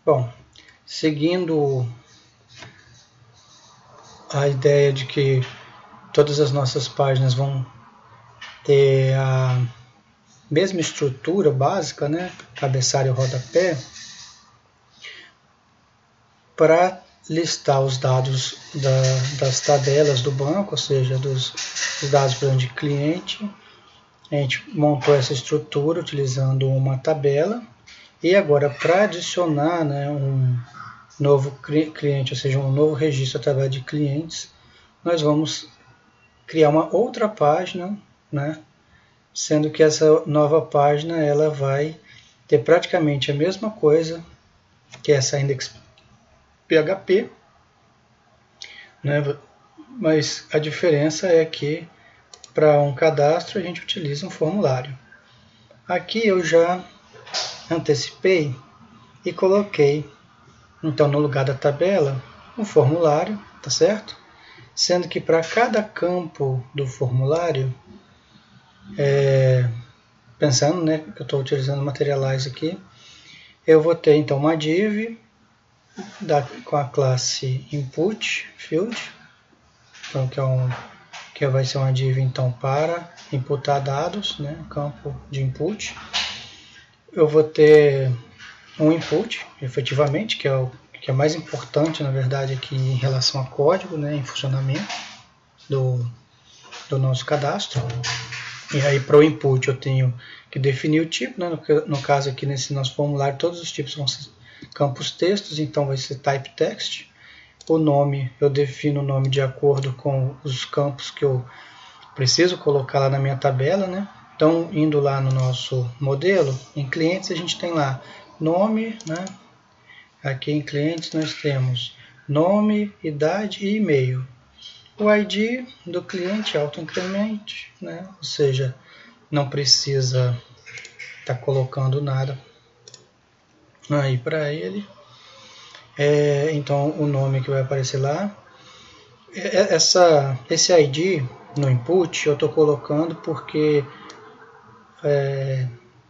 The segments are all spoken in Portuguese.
Bom, seguindo a ideia de que todas as nossas páginas vão ter a mesma estrutura básica, né? Cabeçalho e rodapé, para listar os dados das tabelas do banco, ou seja, dos dados de cliente, a gente montou essa estrutura utilizando uma tabela, e agora para adicionar, né, um novo cliente, ou seja, um novo registro à tabela de clientes, nós vamos criar uma outra página, né, sendo que essa nova página ela vai ter praticamente a mesma coisa que essa index PHP, né, mas a diferença é que para um cadastro a gente utiliza um formulário. Aqui eu já antecipei e coloquei, então, no lugar da tabela, um formulário, tá certo? Sendo que para cada campo do formulário, pensando, né, que eu estou utilizando Materialize aqui, eu vou ter então uma div com a classe input field, então que vai ser uma div então para imputar dados, né, campo de input. Eu vou ter um input, efetivamente, que é mais importante, na verdade, aqui em relação a código, né, em funcionamento do nosso cadastro. E aí, para o input, eu tenho que definir o tipo, né, no caso aqui nesse nosso formulário, todos os tipos vão ser campos textos, então vai ser type text. O nome, eu defino o nome de acordo com os campos que eu preciso colocar lá na minha tabela, né? Então, indo lá no nosso modelo, em clientes a gente tem lá nome, né? Aqui em clientes nós temos nome, idade e e-mail. O ID do cliente auto-incremente, né? Ou seja, não precisa estar colocando nada aí para ele. Então, o nome que vai aparecer lá. Esse ID no input eu estou colocando porque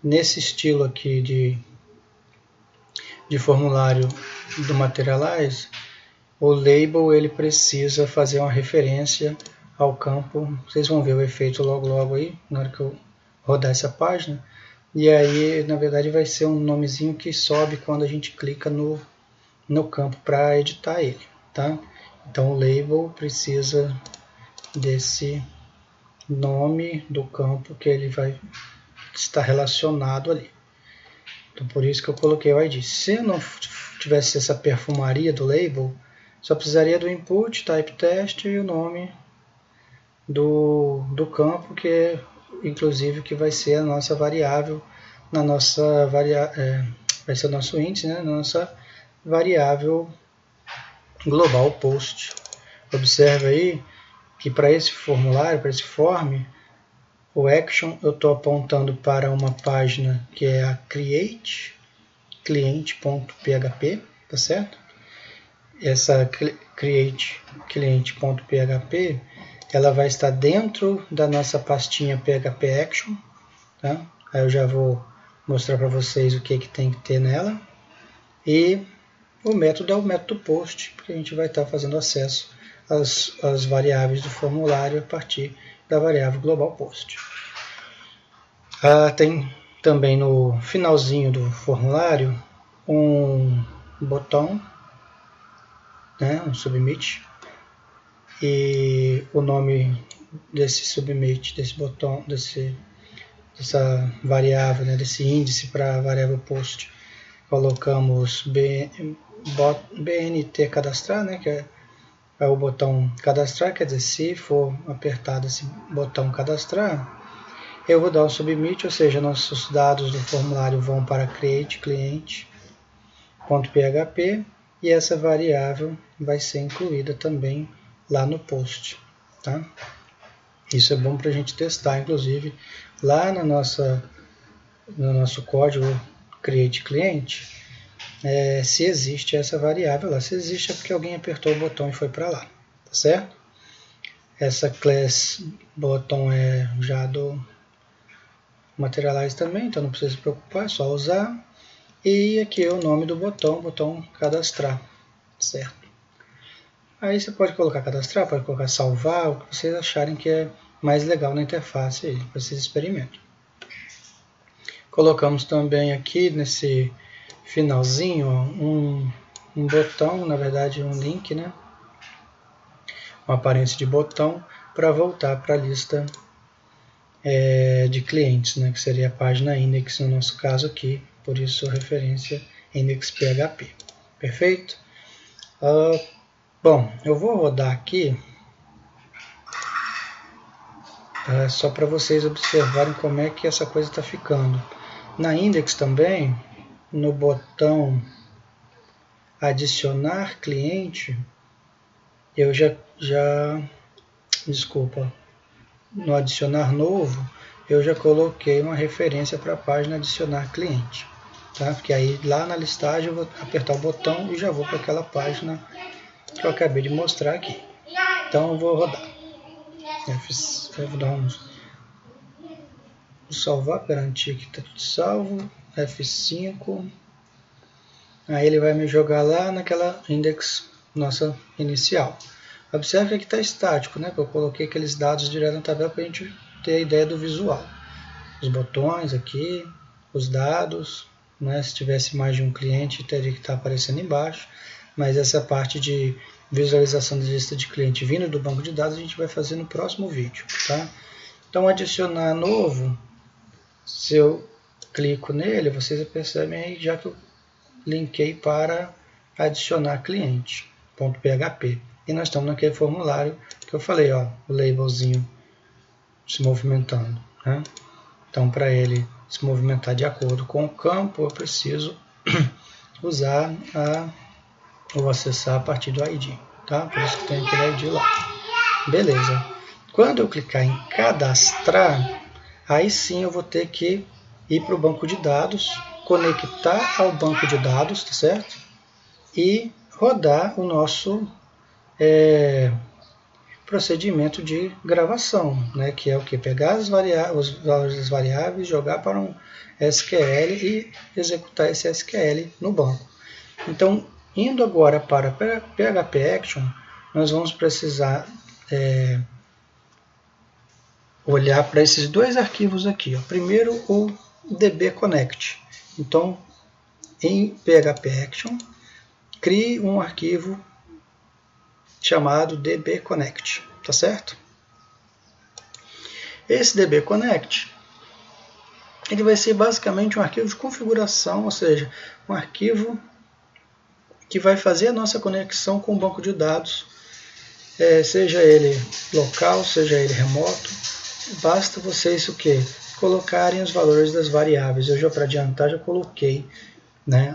nesse estilo aqui de formulário do Materialize, o label ele precisa fazer uma referência ao campo. Vocês vão ver o efeito logo aí, na hora que eu rodar essa página. E aí, na verdade, vai ser um nomezinho que sobe quando a gente clica no campo para editar ele, tá? Então, o label precisa desse nome do campo que ele vai estar relacionado ali. Então, por isso que eu coloquei o ID. Se eu não tivesse essa perfumaria do label, só precisaria do input, type test e o nome do campo, que inclusive que vai ser a nossa variável, vai ser o nosso índice, né, na nossa variável global post. Observe aí que para esse formulário, para esse form, o action eu estou apontando para uma página que é a create cliente.php, tá certo? Essa create cliente.php ela vai estar dentro da nossa pastinha PHP Action, tá? Aí eu já vou mostrar para vocês o que tem que ter nela. E o método é o método post, porque a gente vai estar fazendo acesso às variáveis do formulário a partir da variável global post. Tem também no finalzinho do formulário um botão, né, um submit, e o nome desse submit, desse botão, dessa variável, né, desse índice para a variável post, colocamos BNT cadastrar, né, que é o botão cadastrar, quer dizer, se for apertado esse botão cadastrar, eu vou dar um submit, ou seja, nossos dados do formulário vão para create cliente.php e essa variável vai ser incluída também lá no post, tá? Isso é bom para a gente testar, inclusive, lá no nosso código create cliente, se existe essa variável lá. Se existe é porque alguém apertou o botão e foi para lá, tá certo? Essa class botão é já do Materialize também, então não precisa se preocupar, é só usar. E aqui é o nome do botão cadastrar, certo? Aí você pode colocar cadastrar, pode colocar salvar, o que vocês acharem que é mais legal na interface aí, para vocês experimentam. Colocamos também aqui nesse finalzinho um botão, na verdade um link, né? Uma aparência de botão para voltar para a lista de clientes, né? Que seria a página index no nosso caso aqui, por isso referência index.php. Perfeito? Bom, eu vou rodar aqui só para vocês observarem como é que essa coisa está ficando. Na index também, no botão adicionar cliente, eu desculpa, no adicionar novo, eu já coloquei uma referência para a página adicionar cliente. Tá? Porque aí lá na listagem eu vou apertar o botão e já vou para aquela página que eu acabei de mostrar aqui. Então eu vou rodar. Eu vou dar vou salvar, garantir que está tudo salvo. F5. Aí ele vai me jogar lá naquela index nossa inicial. Observe que aqui está estático, né? Que eu coloquei aqueles dados direto na tabela para a gente ter a ideia do visual. Os botões aqui, os dados, né? Se tivesse mais de um cliente teria que estar aparecendo embaixo. Mas essa parte de visualização da lista de cliente vindo do banco de dados a gente vai fazer no próximo vídeo, tá? Então adicionar novo, se eu clico nele, vocês percebem aí já que eu linkei para adicionar cliente.php. E nós estamos naquele formulário que eu falei, ó, o labelzinho se movimentando, né? Então para ele se movimentar de acordo com o campo, eu preciso usar ou acessar a partir do ID, tá? Por isso que tem aquele ID lá. Beleza. Quando eu clicar em cadastrar, aí sim eu vou ter que ir para o banco de dados, conectar ao banco de dados, tá certo? E rodar o nosso procedimento de gravação, né? Que é o que? Pegar os valores das variáveis, jogar para um SQL e executar esse SQL no banco. Então, indo agora para PHP Action, nós vamos precisar olhar para esses dois arquivos aqui. Ó. Primeiro, o dbconnect. Então, em PHP Action, crie um arquivo chamado dbconnect, tá certo? Esse dbconnect, ele vai ser basicamente um arquivo de configuração, ou seja, um arquivo que vai fazer a nossa conexão com o banco de dados, seja ele local, seja ele remoto. Basta vocês o quê? Colocarem os valores das variáveis. Eu já para adiantar já coloquei, né,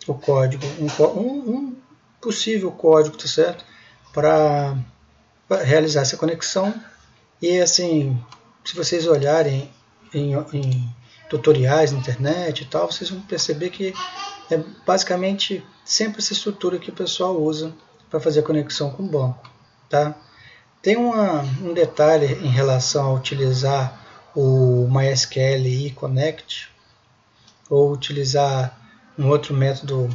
o código, um possível código, tá certo? Para realizar essa conexão. E assim, se vocês olharem em tutoriais na internet e tal, vocês vão perceber que é basicamente sempre essa estrutura que o pessoal usa para fazer a conexão com o banco, tá? Tem um detalhe em relação a utilizar o MySQL Connect ou utilizar um outro método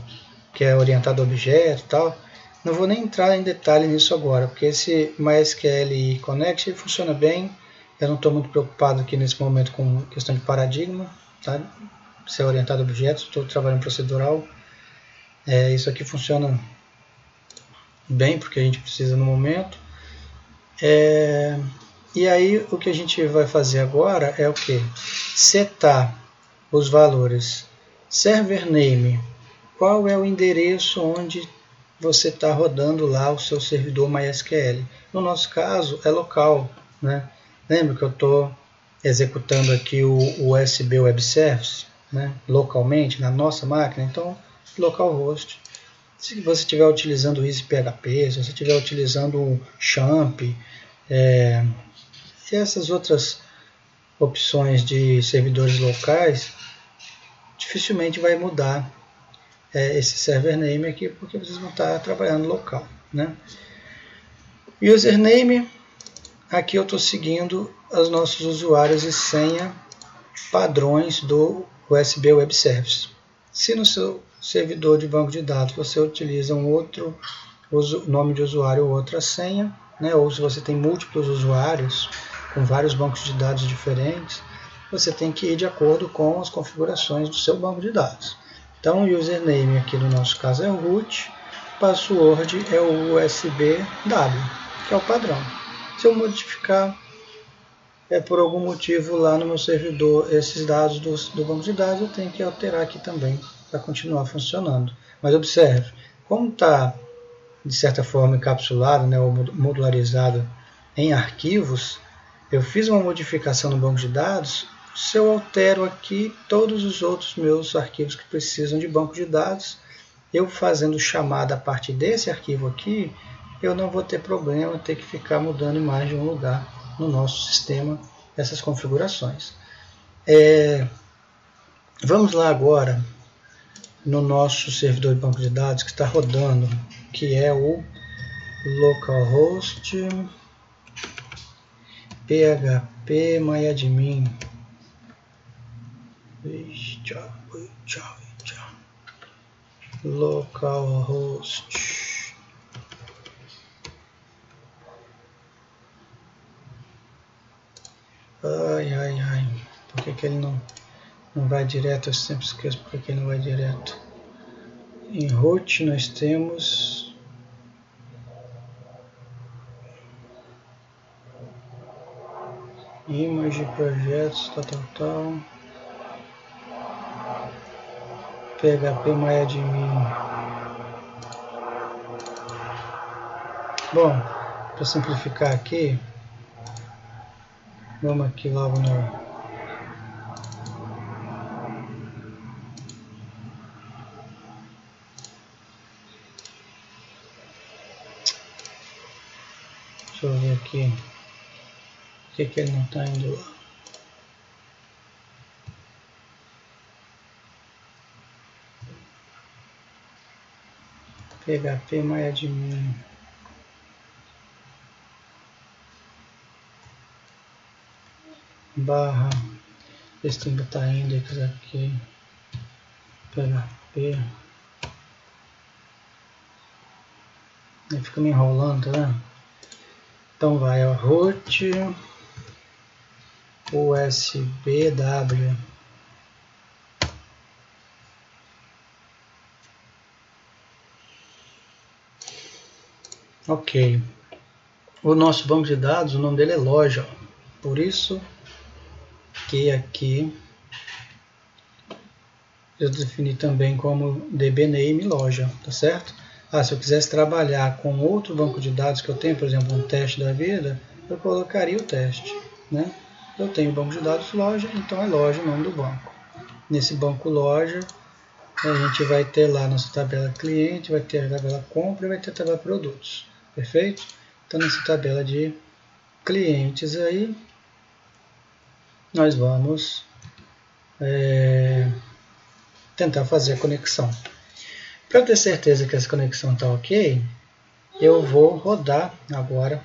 que é orientado a objeto e tal. Não vou nem entrar em detalhe nisso agora, porque esse MySQL Connect ele funciona bem. Eu não estou muito preocupado aqui nesse momento com questão de paradigma, tá? Se é orientado a objetos, estou trabalhando procedural. Isso aqui funciona bem, porque a gente precisa no momento. E aí o que a gente vai fazer agora é o que? Setar os valores server name. Qual é o endereço onde você está rodando lá o seu servidor MySQL? No nosso caso é local, né? Lembra que eu estou executando aqui o USB Web Service, né? Localmente na nossa máquina, então localhost. Se você estiver utilizando o EasyPHP, se você estiver utilizando o Champ, e essas outras opções de servidores locais, dificilmente vai mudar esse server name aqui, porque vocês vão estar trabalhando local, né? Username, aqui eu estou seguindo os nossos usuários e senha padrões do USB Web Service. Se no seu servidor de banco de dados você utiliza um outro nome de usuário ou outra senha, né, ou se você tem múltiplos usuários com vários bancos de dados diferentes, você tem que ir de acordo com as configurações do seu banco de dados. Então, o username aqui no nosso caso é o root, password é o USBW, que é o padrão. Se eu modificar por algum motivo lá no meu servidor esses dados do banco de dados, eu tenho que alterar aqui também para continuar funcionando. Mas observe, como está de certa forma encapsulado, né, ou modularizado em arquivos, eu fiz uma modificação no banco de dados. Se eu altero aqui todos os outros meus arquivos que precisam de banco de dados, eu fazendo chamada a partir desse arquivo aqui, eu não vou ter problema ter que ficar mudando em mais de um lugar no nosso sistema essas configurações. Vamos lá agora no nosso servidor de banco de dados que está rodando, que é o localhost php myadmin. Localhost. Ai. Por que ele não vai direto? Eu sempre esqueço por que ele não vai direto. Em root nós temos image, projetos, tal. PHP myadmin. Bom, para simplificar aqui, vamos aqui logo no deixa eu ver aqui por que ele não está indo lá. PHP myadmin. Barra, esse tem que botar index aqui, PHP, aí fica me enrolando, tá vendo? Então vai, ó, root usbw, ok. O nosso banco de dados, o nome dele é loja, ó. Por isso que aqui eu defini também como dbname loja, tá certo? Se eu quisesse trabalhar com outro banco de dados que eu tenho, por exemplo, um teste da vida, eu colocaria o teste, né? Eu tenho o banco de dados loja, então é loja o nome do banco. Nesse banco loja, a gente vai ter lá nossa tabela cliente, vai ter a tabela compra e vai ter a tabela produtos, perfeito? Então nessa tabela de clientes aí, nós vamos tentar fazer a conexão. Para ter certeza que essa conexão está ok, eu vou rodar agora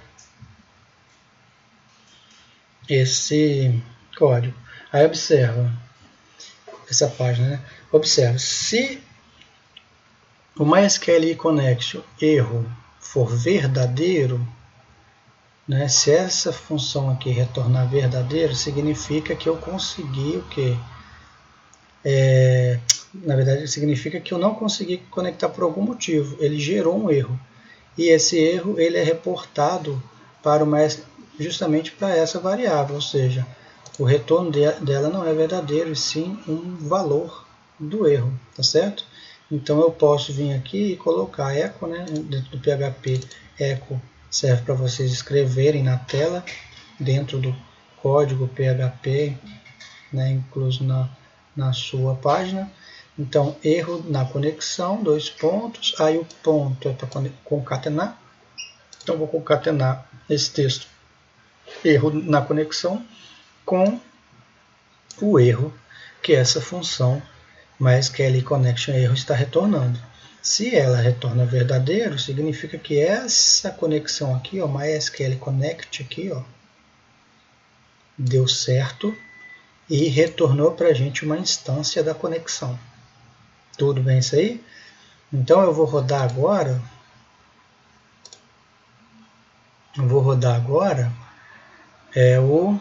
esse código. Aí observa essa página, né? Observa, se o MySQL Connection erro for verdadeiro, né? Se essa função aqui retornar verdadeiro, significa que eu consegui o quê? Na verdade, significa que eu não consegui conectar por algum motivo. Ele gerou um erro. E esse erro ele é reportado para justamente para essa variável, ou seja, o retorno dela não é verdadeiro, e sim um valor do erro, tá certo? Então eu posso vir aqui e colocar echo, né, dentro do PHP. Echo serve para vocês escreverem na tela, dentro do código PHP, né, incluso na sua página. Então, erro na conexão, 2 pontos, aí o ponto é para concatenar. Então, vou concatenar esse texto, erro na conexão, com o erro que essa função MySQL Connection erro está retornando. Se ela retorna verdadeiro, significa que essa conexão aqui, ó, MySQL Connect aqui, ó, deu certo e retornou para a gente uma instância da conexão. Tudo bem isso aí? Então eu vou rodar agora. O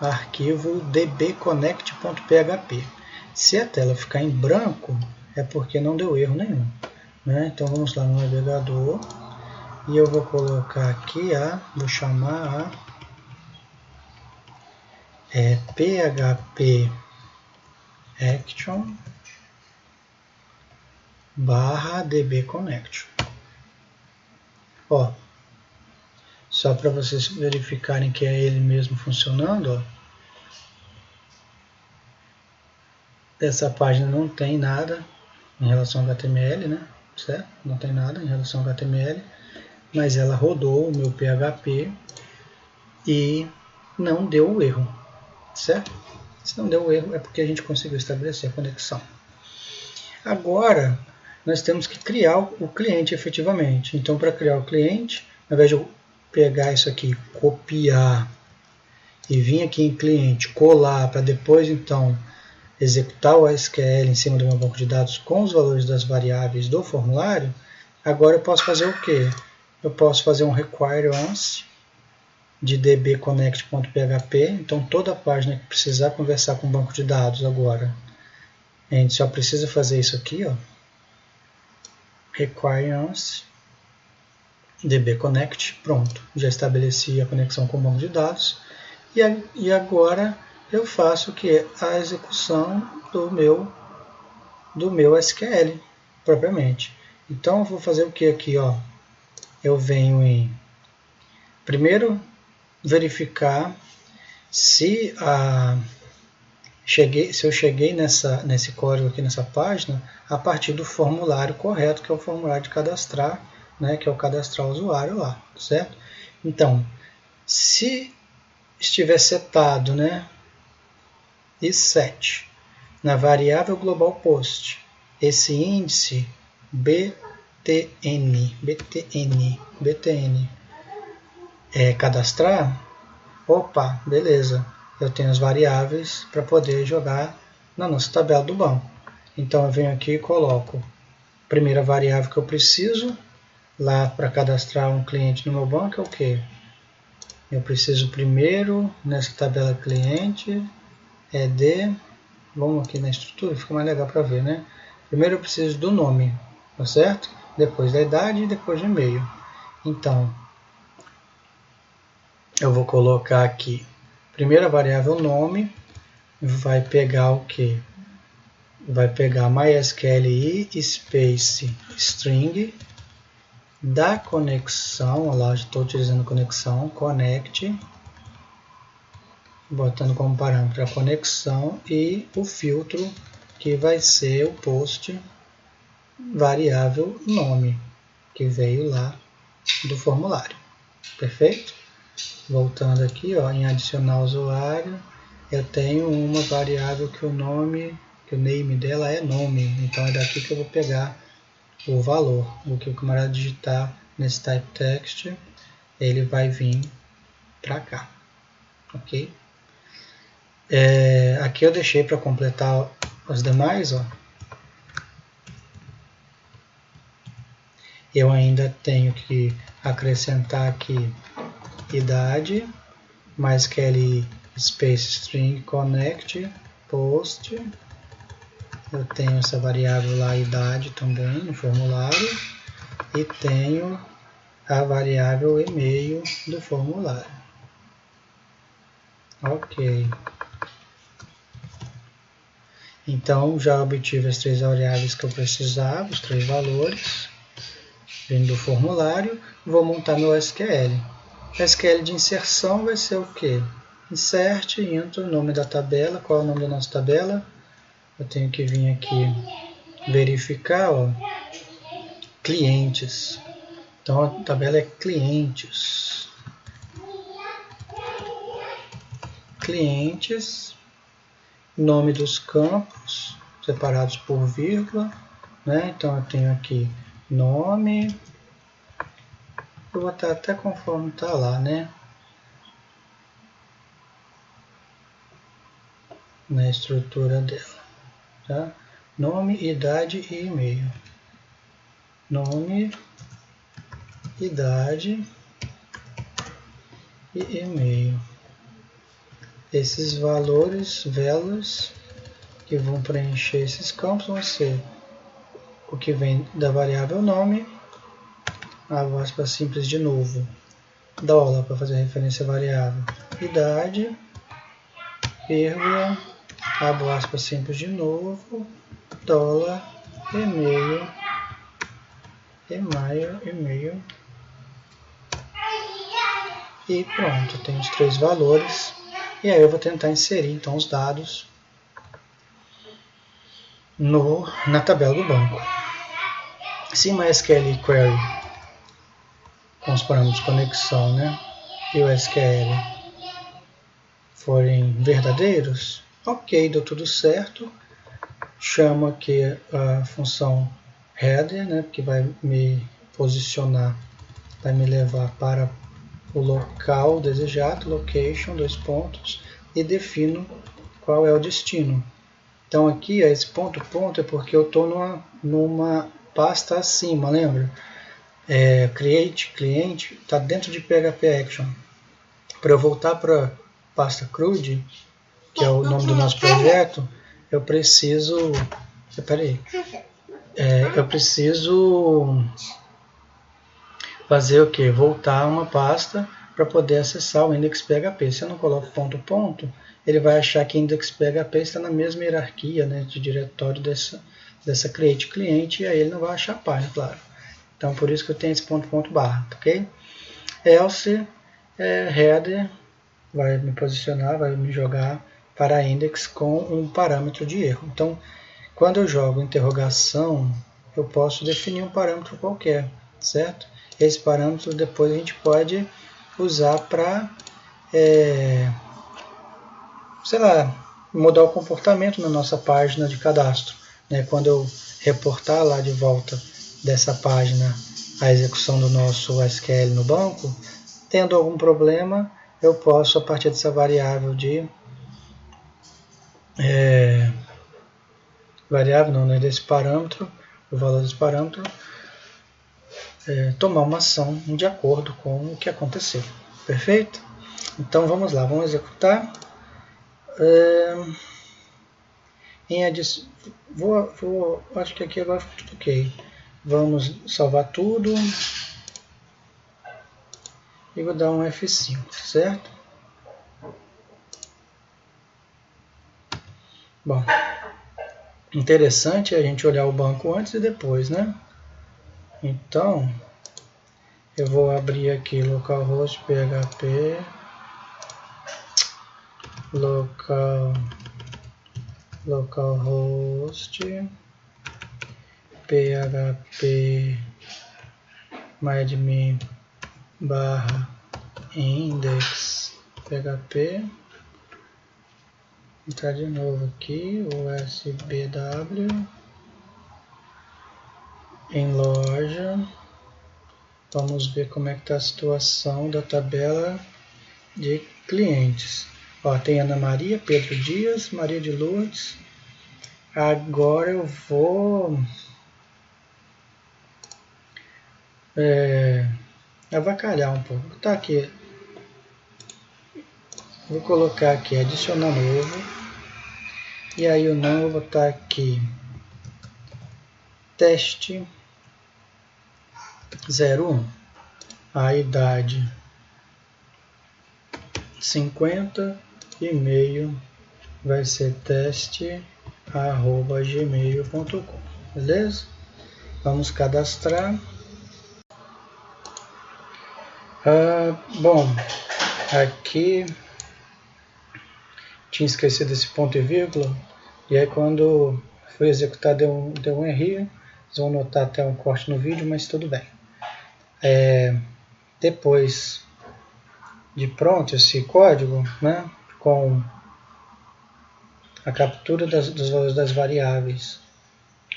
arquivo dbconnect.php. Se a tela ficar em branco, é porque não deu erro nenhum, né? Então vamos lá no navegador e eu vou colocar aqui vou chamar php action /dbconnect. Ó, só para vocês verificarem que é ele mesmo funcionando, ó. Essa página não tem nada em relação ao HTML, né? Certo? Não tem nada em relação ao HTML, mas ela rodou o meu PHP e não deu o erro, certo? Se não deu o erro é porque a gente conseguiu estabelecer a conexão. Agora, nós temos que criar o cliente efetivamente. Então, para criar o cliente, ao invés de eu pegar isso aqui, copiar e vir aqui em cliente, colar para depois, então, executar o SQL em cima do meu banco de dados com os valores das variáveis do formulário, agora eu posso fazer o quê? Eu posso fazer um require once de dbconnect.php, então toda a página que precisar conversar com o banco de dados agora, a gente só precisa fazer isso aqui, ó, require once dbconnect, pronto, já estabeleci a conexão com o banco de dados, e agora eu faço o que? A execução do meu SQL propriamente. Então eu vou fazer o que aqui? Ó? Eu venho em primeiro verificar se eu cheguei nesse código aqui nessa página a partir do formulário correto, que é o formulário de cadastrar, né, que é o cadastrar o usuário lá, certo? Então, se estiver setado, né, e set na variável global post esse índice btn cadastrar, opa, beleza, eu tenho as variáveis para poder jogar na nossa tabela do banco. Então eu venho aqui e coloco a primeira variável que eu preciso lá para cadastrar um cliente no meu banco é o que? Eu preciso primeiro nessa tabela cliente vamos aqui na estrutura, fica mais legal para ver, né? Primeiro eu preciso do nome, tá certo? Depois da idade e depois do e-mail. Então, eu vou colocar aqui, primeira variável nome, vai pegar o que? Vai pegar MySQLi space string da conexão, olha lá, estou utilizando conexão, connect, botando como parâmetro a conexão e o filtro que vai ser o post variável nome que veio lá do formulário. Perfeito? Voltando aqui, ó, em adicionar usuário, eu tenho uma variável que o name dela é nome, então é daqui que eu vou pegar o valor, o que o camarada digitar nesse type text, ele vai vir para cá, ok? Aqui eu deixei para completar os demais, ó. Eu ainda tenho que acrescentar aqui idade, MySQL space string connect post. Eu tenho essa variável lá, idade também no formulário, e tenho a variável e-mail do formulário. Ok. Então, já obtive as três variáveis que eu precisava, os três valores, vindo do formulário, vou montar meu SQL. O SQL de inserção vai ser o quê? Insert, enter, nome da tabela, qual é o nome da nossa tabela? Eu tenho que vir aqui verificar, ó, clientes. Então, a tabela é clientes. Clientes. Nome dos campos, separados por vírgula, né? Então eu tenho aqui nome, eu vou botar até conforme está lá, né? Na estrutura dela, tá? nome, idade e e-mail. Nome, idade e e-mail. Esses valores, velas, que vão preencher esses campos vão ser o que vem da variável nome, abro aspas simples de novo, dólar para fazer referência à variável, idade, vírgula, abro aspas simples de novo, dólar, e-mail, e-mail, e pronto, tem os 3 valores. E aí eu vou tentar inserir então os dados na tabela do banco. Se MySQL Query com os parâmetros de conexão, né, e o SQL forem verdadeiros, ok, deu tudo certo. Chamo aqui a função header, né, que vai me posicionar, vai me levar para o local desejado, location, 2 pontos, e defino qual é o destino. Então aqui, esse ponto é porque eu estou numa pasta acima, lembra? Create cliente está dentro de PHP Action. Para eu voltar para a pasta CRUD, que é o nome do nosso projeto, eu preciso... eu preciso fazer o que? Voltar uma pasta para poder acessar o index.php. Se eu não coloco ponto, ele vai achar que index.php está na mesma hierarquia, né, de diretório dessa create cliente, e aí ele não vai achar a página, claro. Então por isso que eu tenho esse ponto barra, ok? Else header vai me posicionar, vai me jogar para index com um parâmetro de erro. Então quando eu jogo interrogação, eu posso definir um parâmetro qualquer, certo? Esse parâmetro depois a gente pode usar para, sei lá, mudar o comportamento na nossa página de cadastro, né? Quando eu reportar lá de volta dessa página a execução do nosso SQL no banco, tendo algum problema, eu posso, a partir dessa variável desse parâmetro, o valor desse parâmetro, tomar uma ação de acordo com o que aconteceu. Perfeito? Então vamos lá, vamos executar. Acho que aqui agora ficou tudo ok. Vamos salvar tudo e vou dar um F5, certo? Bom, interessante a gente olhar o banco antes e depois, né? Então, eu vou abrir aqui localhost php, localhost php myadmin /index php, entrar de novo aqui, usbw, em loja, vamos ver como é que está a situação da tabela de clientes. Ó, tem Ana Maria, Pedro Dias, Maria de Lourdes. Agora eu vou avacalhar um pouco. Tá aqui. Vou colocar aqui adicionar novo. E aí o nome eu vou botar aqui teste 01. A idade 50, e-mail vai ser teste@gmail.com, beleza? Vamos cadastrar. Bom, aqui tinha esquecido esse ponto e vírgula, e aí quando foi executar deu um erro. Vocês vão notar até um corte no vídeo, mas tudo bem. Depois de pronto esse código, né, com a captura dos valores das variáveis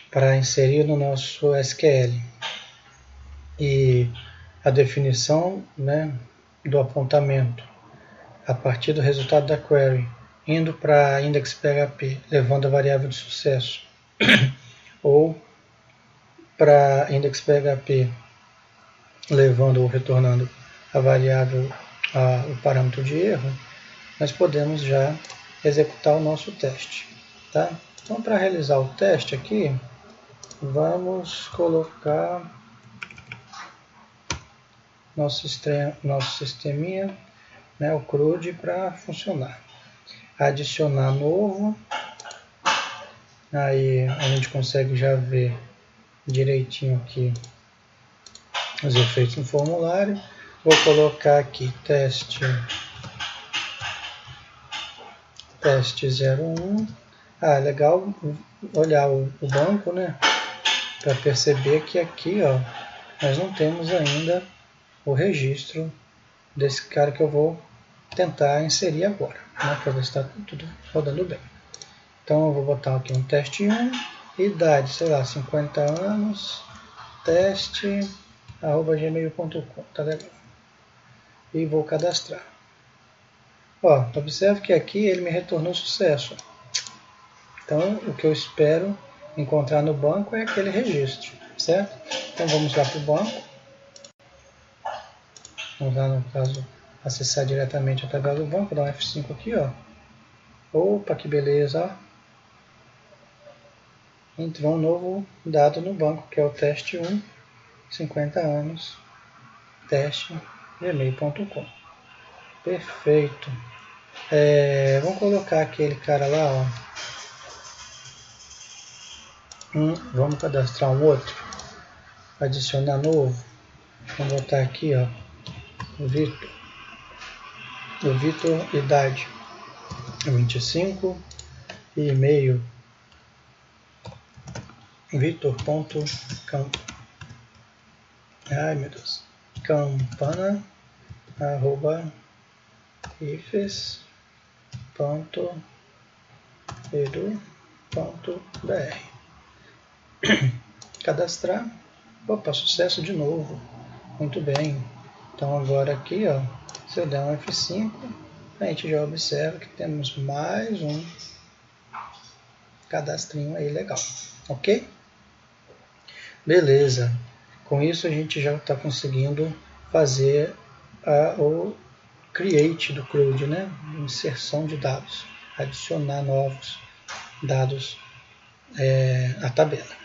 para inserir no nosso SQL e a definição, né, do apontamento a partir do resultado da query, indo para index.php, levando a variável de sucesso ou para index.php, levando ou retornando a variável, o parâmetro de erro, nós podemos já executar o nosso teste. Tá? Então, para realizar o teste aqui, vamos colocar nosso sisteminha, né, o CRUD, para funcionar. Adicionar novo, aí a gente consegue já ver direitinho aqui os efeitos no formulário. Vou colocar aqui teste 01. Legal olhar o banco, né, para perceber que aqui, ó, nós não temos ainda o registro desse cara que eu vou tentar inserir agora, né, para ver se está tudo rodando bem. Então eu vou botar aqui um teste 1, idade, sei lá, 50 anos, teste@gmail.com, tá legal. E vou cadastrar. Ó, observe que aqui ele me retornou sucesso. Então o que eu espero encontrar no banco é aquele registro, certo? Então vamos lá para o banco. Vamos lá, no caso, acessar diretamente a tabela do banco, dar um F5 aqui, ó. Opa, que beleza, ó. Entrou um novo dado no banco, que é o teste 1, 50 anos, teste@gmail.com. Perfeito. Vamos colocar aquele cara lá, ó. Vamos cadastrar um outro. Adicionar novo. Vamos botar aqui, ó, o Vitor. O Vitor, idade 25, e e-mail vitor.campo. Ai, meu Deus. campana@ifes.edu.br. Cadastrar. Opa, sucesso de novo. Muito bem. Então agora aqui, ó, se eu der um F5, a gente já observa que temos mais um cadastrinho aí legal. Ok? Beleza. Com isso a gente já está conseguindo fazer o create do CRUD, né? Inserção de dados, adicionar novos dados à tabela.